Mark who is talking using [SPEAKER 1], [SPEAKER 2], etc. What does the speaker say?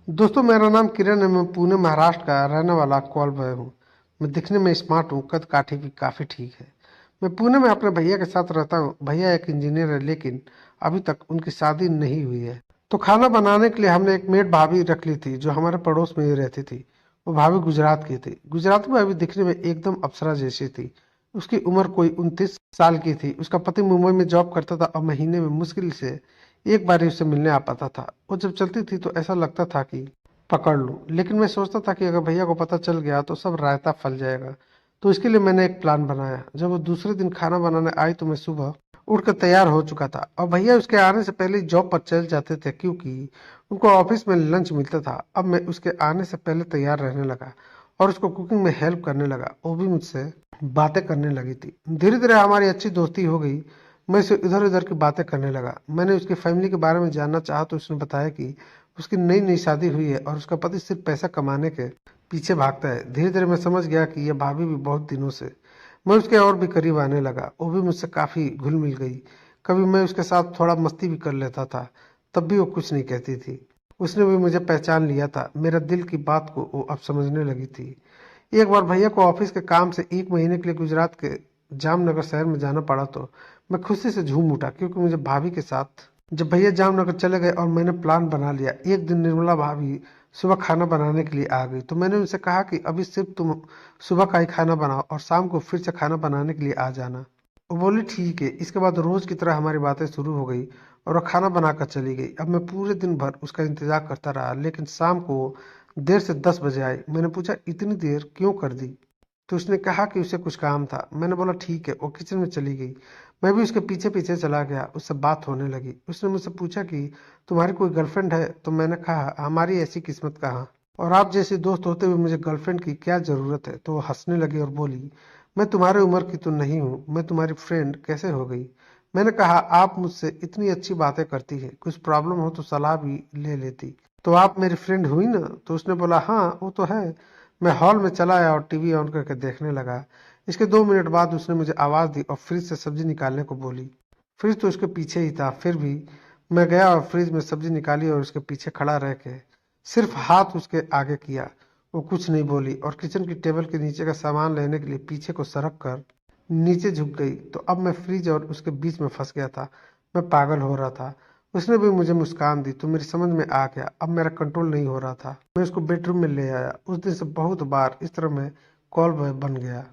[SPEAKER 1] दोस्तों, मेरा नाम किरण है। मैं पुणे महाराष्ट्र का रहने वाला कॉल बॉय हूँ। मैं दिखने में स्मार्ट हूँ, कद काठी भी काफ़ी ठीक है। मैं पुणे में अपने भैया के साथ रहता हूँ। भैया एक इंजीनियर है, लेकिन अभी तक उनकी शादी नहीं हुई है। तो खाना बनाने के लिए हमने एक मेड भाभी रख ली थी, जो हमारे पड़ोस में ही रहती थी। वो भाभी गुजरात की थी। गुजरात में अभी दिखने में एकदम अप्सरा जैसी थी। उसकी उम्र कोई 29 साल की थी। उसका पति मुंबई में जॉब करता था और महीने में मुश्किल से एक बार ही उससे मिलने आ पाता था। वो जब चलती थी तो ऐसा लगता था कि पकड़ लूं, लेकिन मैं सोचता था कि अगर भैया को पता चल गया तो सब रायता फल जाएगा। तो इसके लिए मैंने एक प्लान बनाया। जब वो दूसरे दिन खाना बनाने आई तो मैं सुबह उठकर तैयार हो चुका था और भैया उसके आने से पहले ही जॉब पर चल जाते थे, क्योंकि उनको ऑफिस में लंच मिलता था। अब मैं उसके आने से पहले तैयार रहने लगा और उसको कुकिंग में हेल्प करने लगा। वो भी मुझसे बातें करने लगी थी। धीरे धीरे हमारी अच्छी दोस्ती हो गई। मैं उसे इधर उधर की बातें करने लगा। मैंने उसकी फैमिली के बारे में जानना चाहा तो उसने बताया कि उसकी नई नई शादी हुई है और उसका पति सिर्फ पैसा कमाने के पीछे भागता है। धीरे धीरे मैं समझ गया कि यह भाभी भी बहुत दिनों से। मैं उसके और भी करीब आने लगा। वो भी मुझसे काफी घुल मिल गई। कभी मैं उसके साथ थोड़ा मस्ती भी कर लेता था, तब भी वो कुछ नहीं कहती थी। उसने भी मुझे पहचान लिया था। मेरा दिल की बात को वो अब समझने लगी थी। एक बार भैया को ऑफिस के काम से एक महीने के लिए गुजरात के जामनगर शहर में जाना पड़ा तो मैं खुशी से झूम उठा, क्योंकि मुझे भाभी के साथ। जब भैया जामनगर चले गए और मैंने प्लान बना लिया, एक दिन निर्मला भाभी सुबह खाना बनाने के लिए आ गई। तो मैंने उनसे कहा कि अभी सिर्फ तुम सुबह का ही खाना बनाओ और शाम को फिर से खाना बनाने के लिए आ जाना। वो बोली ठीक है। इसके बाद रोज की तरह हमारी बातें शुरू हो गई और वो खाना बनाकर चली गई। अब मैं पूरे दिन भर उसका इंतजार करता रहा, लेकिन शाम को देर से 10 बजे आई। मैंने पूछा इतनी देर क्यों कर दी, तो उसने कहा कि उसे कुछ काम था। मैंने बोला ठीक है। वो किचन में चली गई। मैं भी उसके पीछे पीछे चला गया। उससे बात होने लगी। उसने मुझसे पूछा कि तुम्हारी कोई गर्लफ्रेंड है, तो मैंने कहा हमारी ऐसी किस्मत कहाँ, और आप जैसे दोस्त होते हुए मुझे गर्लफ्रेंड की क्या जरूरत है। तो वो हंसने लगी और बोली मैं तुम्हारी उम्र की तो नहीं हूँ, मैं तुम्हारी फ्रेंड कैसे हो गई। मैंने कहा आप मुझसे इतनी अच्छी बातें करती है, कुछ प्रॉब्लम हो तो सलाह भी ले लेती, तो आप मेरी फ्रेंड हुई ना। तो उसने बोला हाँ वो तो है। मैं हॉल में चला आया और टीवी ऑन करके देखने लगा। इसके 2 मिनट बाद उसने मुझे आवाज दी और फ्रिज से सब्जी निकालने को बोली। फ्रिज तो उसके पीछे ही था, फिर भी मैं गया और फ्रिज में सब्जी निकाली और उसके पीछे खड़ा रह के सिर्फ हाथ उसके आगे किया। वो कुछ नहीं बोली और किचन की टेबल के नीचे का सामान लेने के लिए पीछे को सरक कर नीचे झुक गई। तो अब मैं फ्रिज और उसके बीच में फंस गया था। मैं पागल हो रहा था। उसने भी मुझे मुस्कान दी तो मेरी समझ में आ गया, अब मेरा कंट्रोल नहीं हो रहा था। मैं उसको बेडरूम में ले आया। उस दिन से बहुत बार इस तरह मैं कॉल बॉय बन गया।